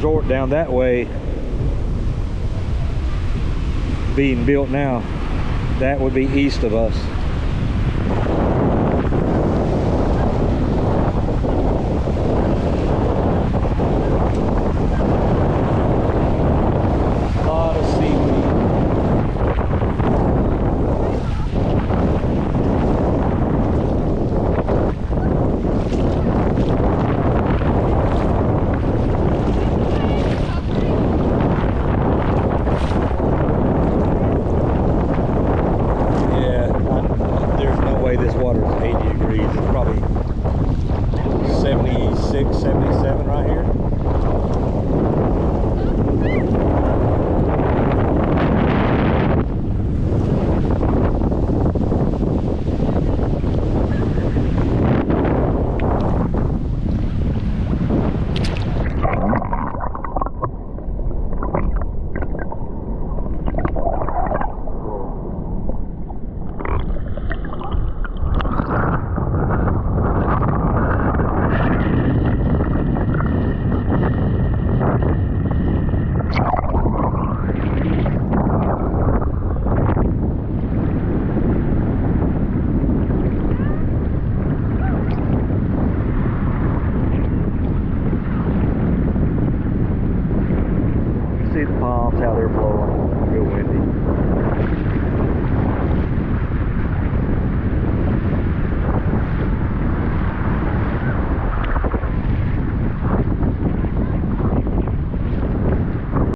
resort down that way being built now. That would be east of us. A lot of seaweed. This water is 80 degrees. It's probably 76, 77 right here. See the palms, how they're blowing, real windy.